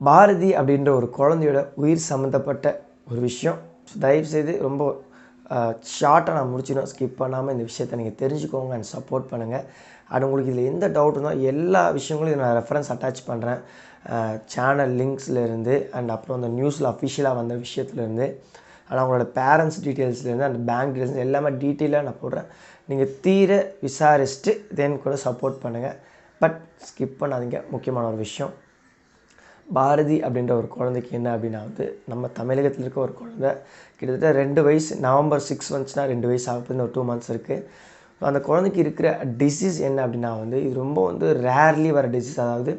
பாரதி அப்படின்ற ஒரு குழந்தையோட உயிர் சம்மந்தப்பட்ட ஒரு விஷயம். ஸோ தயவுசெய்து ரொம்ப ஷார்ட்டாக நான் முடிச்சிடும், ஸ்கிப் பண்ணாமல் இந்த விஷயத்தை நீங்கள் தெரிஞ்சுக்கோங்க அண்ட் சப்போர்ட் பண்ணுங்கள். அண்ட் உங்களுக்கு இதில் எந்த டவுட் இருந்தால் எல்லா விஷயங்களும் நான் ரெஃபரன்ஸ் அட்டாச் பண்ணுறேன். சேனல் லிங்க்ஸ்லேருந்து அண்ட் அப்புறம் அந்த நியூஸில் அஃபிஷியலாக வந்த விஷயத்துலேருந்து அண்ட் அவங்களோட பேரண்ட்ஸ் டீட்டெயில்ஸ்லேருந்து அந்த பேங்க் டீட்டெயில்ஸ் எல்லாமே டீட்டெயிலாக நான் போடுறேன். நீங்கள் தீர விசாரிச்சுட்டு தென் கூட சப்போர்ட் பண்ணுங்கள். பட் ஸ்கிப் பண்ணாதீங்க. முக்கியமான ஒரு விஷயம், பாரதி அப்படின்ற ஒரு குழந்தைக்கு என்ன அப்படின்னா நம்ம தமிழகத்தில் இருக்க ஒரு குழந்தை, கிட்டத்தட்ட 2 வயசு, நவம்பர் 6 வந்துச்சுன்னா 2 வயசு ஆகுது, ஒரு 2 months இருக்குது. ஸோ அந்த குழந்தைக்கு இருக்கிற டிசீஸ் என்ன அப்படின்னா இது ரொம்ப ரேர்லி வர டிசீஸ். அதாவது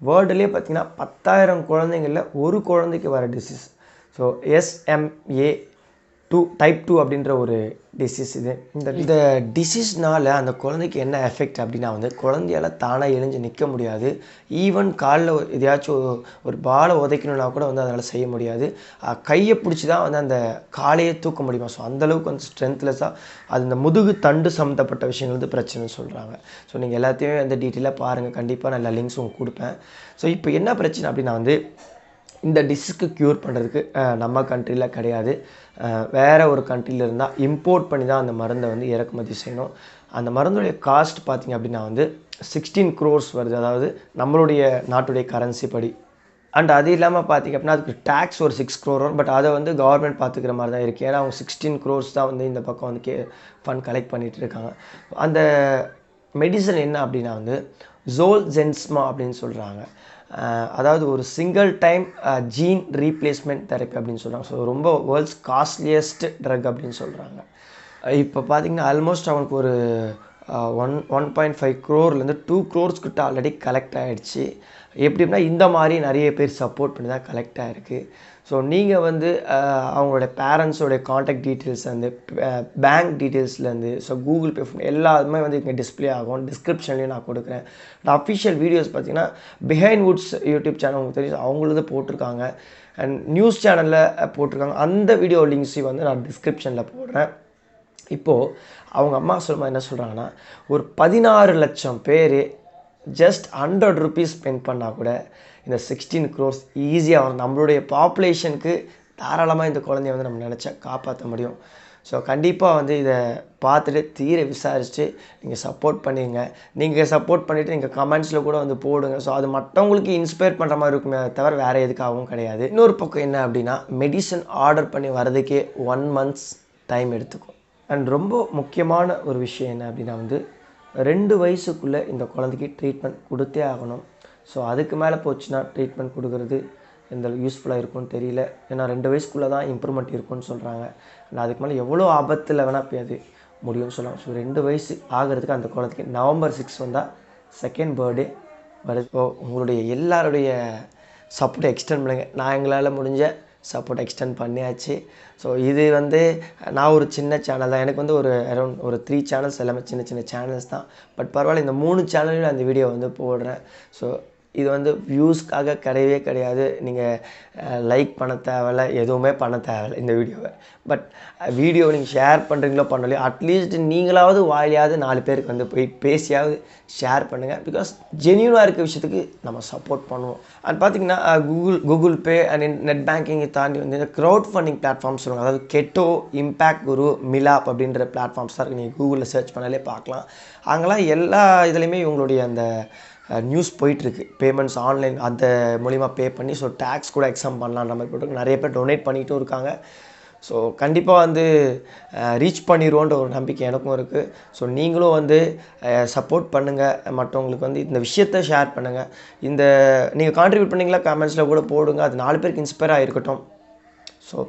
வேர்ல்டுலேயே பார்த்திங்கன்னா 10,000 குழந்தைங்களில் ஒரு குழந்தைக்கு வர டிசீஸ். ஸோ SMA2 டைப் 2 அப்படின்ற ஒரு டிசீஸ் இது. இந்த டிசீஸ்னால் அந்த குழந்தைக்கு என்ன எஃபெக்ட் அப்படின்னா குழந்தையால் தானாக எழுந்து நிற்க முடியாது. ஈவன் காலில் எதையாச்சும் ஒரு பாலை உதைக்கணுன்னா கூட அதனால் செய்ய முடியாது. கையை பிடிச்சி தான் அந்த காலையே தூக்க முடியுமா. ஸோ அந்தளவுக்கு ஸ்ட்ரென்த்லெஸ்ஸாக அது இந்த முதுகு தண்டு சம்மந்தப்பட்ட விஷயங்கள் பிரச்சனைன்னு சொல்கிறாங்க. ஸோ நீங்கள் எல்லாத்தையுமே டீட்டெயிலாக பாருங்கள். கண்டிப்பாக நான் எல்லா லிங்க்ஸும் உங்களுக்கு கொடுப்பேன். ஸோ இப்போ என்ன பிரச்சனை அப்படின்னா இந்த டிசீஸ்க்கு க்யூர் பண்ணுறதுக்கு நம்ம கண்ட்ரியில் கிடையாது. வேறு ஒரு கண்ட்ரியில் இருந்தால் இம்போர்ட் பண்ணி தான் அந்த மருந்தை இறக்குமதி செய்யணும். அந்த மருந்துடைய காஸ்ட் பார்த்திங்க அப்படின்னா 16 crores வருது. அதாவது நம்மளுடைய நாட்டுடைய கரன்சி படி. அண்ட் அது இல்லாமல் பார்த்திங்க அப்படின்னா அதுக்கு டேக்ஸ் ஒரு 6 crore வரும். பட் அதை கவர்மெண்ட் பார்த்துக்கிற மாதிரி தான் இருக்குது. ஏன்னா அவங்க 16 crores தான் இந்த பக்கம் ஃபண்ட் கலெக்ட் பண்ணிகிட்டு இருக்காங்க. அந்த மெடிசன் என்ன அப்படின்னா ஜோல்ஜென்ஸ்மா அப்படின்னு சொல்கிறாங்க. அதாவது ஒரு single time gene replacement therapy அப்படின்னு சொல்கிறாங்க. ஸோ ரொம்ப வேர்ல்ட்ஸ் காஸ்ட்லியஸ்ட் ட்ரக் அப்படின்னு சொல்கிறாங்க. இப்போ பார்த்திங்கன்னா ஆல்மோஸ்ட் அவனுக்கு ஒரு 1.5 crore 2 crores கிட்ட ஆல்ரெடி கலெக்ட் ஆகிடுச்சு. எப்படின்னா இந்த மாதிரி நிறைய பேர் சப்போர்ட் பண்ணி தான் கலெக்ட் ஆகிருக்கு. ஸோ நீங்கள் அவங்களோட பேரண்ட்ஸோடைய காண்டாக்ட் டீட்டெயில்ஸ் பேங்க் டீட்டெயில்ஸ்லேருந்து ஸோ கூகுள் பே எல்லாருமே இங்கே டிஸ்பிளே ஆகும். டிஸ்கிரிப்ஷன்லேயும் நான் கொடுக்குறேன். அஃபிஷியல் வீடியோஸ் பார்த்திங்கன்னா பிஹைண்ட் வுட்ஸ் யூடியூப் சேனல் உங்களுக்கு தெரியும், அவங்களது போட்டிருக்காங்க. அண்ட் நியூஸ் சேனலில் போட்டிருக்காங்க. அந்த வீடியோ லிங்க்ஸையும் நான் டிஸ்கிரிப்ஷனில் போடுறேன். இப்போது அவங்க அம்மா சொல்லும்போது என்ன சொல்கிறாங்கன்னா, ஒரு 16 லட்சம் பேர் ஜஸ்ட் 100 rupees ஸ்பெண்ட் பண்ணால் கூட இந்த 16 crores ஈஸியாக வரும். நம்மளுடைய பாப்புலேஷனுக்கு தாராளமாக இந்த குழந்தைய நம்ம நினச்சா காப்பாற்ற முடியும். ஸோ கண்டிப்பாக இதை பார்த்துட்டு தீர விசாரிச்சுட்டு நீங்கள் சப்போர்ட் பண்ணிடுங்க. நீங்கள் சப்போர்ட் பண்ணிவிட்டு நீங்கள் கமெண்ட்ஸில் கூட போடுங்க. ஸோ அது மற்றவங்களுக்கு இன்ஸ்பயர் பண்ணுற மாதிரி இருக்குமே தவிர வேறு எதுக்காகவும் கிடையாது. இன்னொரு பக்கம் என்ன அப்படின்னா மெடிசன் ஆர்டர் பண்ணி வரதுக்கே 1 month டைம் எடுத்துக்கும். அண்ட் ரொம்ப முக்கியமான ஒரு விஷயம் என்ன அப்படின்னா 2 வயசுக்குள்ளே இந்த குழந்தைக்கு ட்ரீட்மெண்ட் கொடுத்தே ஆகணும். ஸோ அதுக்கு மேலே போச்சுன்னா ட்ரீட்மெண்ட் கொடுக்குறது எந்த யூஸ்ஃபுல்லாக இருக்கும்னு தெரியல. ஏன்னா 2 வயசுக்குள்ளே தான் இம்ப்ரூவ்மெண்ட் இருக்குன்னு சொல்கிறாங்க. அண்ட் அதுக்கு மேலே எவ்வளோ ஆபத்தில் வேணால் போய் அது முடியும்னு சொல்லுவாங்க. ஸோ 2 வயசு ஆகிறதுக்கு அந்த குழந்தைக்கு நவம்பர் 6 வந்தால் 2nd birthday வருது. இப்போ உங்களுடைய எல்லாருடைய சப்போர்ட்டை எக்ஸ்டெண்ட் பண்ணுங்கள். நான் எங்களால் முடிஞ்ச சப்போர்ட் எக்ஸ்டெண்ட் பண்ணியாச்சு. ஸோ இது நான் ஒரு சின்ன சேனல் தான். எனக்கு ஒரு அரௌண்ட் ஒரு 3 சேனல்ஸ் எல்லாமே சின்ன சின்ன சேனல்ஸ் தான். பட் பரவாயில்ல, இந்த 3 சேனல்லையும் அந்த வீடியோ போடுறேன். ஸோ இது வியூஸ்க்காக கிடையவே கிடையாது. நீங்கள் லைக் பண்ண தேவையில்ல, எதுவுமே பண்ண தேவையில்லை இந்த வீடியோவை. பட் வீடியோவை நீங்கள் ஷேர் பண்ணுறீங்களோ பண்ணலையோ அட்லீஸ்ட் நீங்களாவது வாயிலையாவது 4 பேருக்கு போய் பேசியாவது ஷேர் பண்ணுங்கள். பிகாஸ் ஜென்யூனாக இருக்க விஷயத்துக்கு நம்ம சப்போர்ட் பண்ணுவோம். அண்ட் பார்த்திங்கன்னா கூகுள் பே அண்ட் நெட் பேங்கிங்கை தாண்டி இந்த க்ரௌட் ஃபண்டிங் பிளாட்ஃபார்ம்ஸ் சொல்லுவாங்க. அதாவது கெட்டோ, இம்பேக்ட் குரு, மிலாப் அப்படின்ற பிளாட்ஃபார்ம்ஸ் தான் இருக்குது. நீங்கள் கூகுளில் சர்ச் பண்ணாலே பார்க்கலாம். அங்கெல்லாம் எல்லா இதுலேயுமே இவங்களுடைய அந்த நியூஸ் போயிட்டுருக்கு. பேமெண்ட்ஸ் ஆன்லைன் அந்த மூலிமா பே பண்ணி ஸோ டேக்ஸ் கூட எக்ஸாம் பண்ணலான்ற மாதிரி போட்டு நிறைய பேர் டொனேட் பண்ணிகிட்டும் இருக்காங்க. ஸோ கண்டிப்பாக ரீச் பண்ணிடுவோன்ற ஒரு நம்பிக்கை எனக்கும் இருக்குது. ஸோ நீங்களும் சப்போர்ட் பண்ணுங்கள். மற்றவங்களுக்கு இந்த விஷயத்தை ஷேர் பண்ணுங்கள். நீங்கள் கான்ட்ரிபியூட் பண்ணிங்களா கமெண்ட்ஸில் கூட போடுங்க. அது 4 பேருக்கு இன்ஸ்பயர் ஆகிருக்கட்டும். So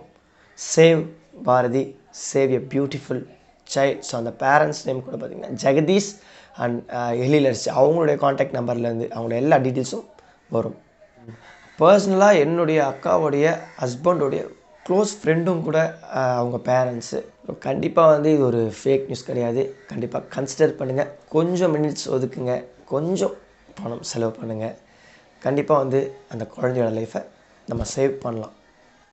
save Bharathi, save a beautiful child. So அந்த பேரண்ட்ஸ் நேம் கூட பார்த்திங்கன்னா ஜெகதீஷ் அண்ட் எழிலரசி. அவங்களுடைய காண்டாக்ட் நம்பர்லேருந்து அவங்களோட எல்லா டீட்டெயில்ஸும் வரும். பர்சனலாக என்னுடைய அக்காவுடைய ஹஸ்பண்டோடைய க்ளோஸ் ஃப்ரெண்டும் கூட அவங்க பேரண்ட்ஸு. கண்டிப்பாக இது ஒரு ஃபேக் நியூஸ் கிடையாது. கண்டிப்பாக கன்சிடர் பண்ணுங்கள். கொஞ்சம் மினிட்ஸ் ஒதுக்குங்க, கொஞ்சம் பணம் செலவு பண்ணுங்கள். கண்டிப்பாக அந்த குழந்தையோட லைஃப்பை நம்ம சேவ் பண்ணலாம்.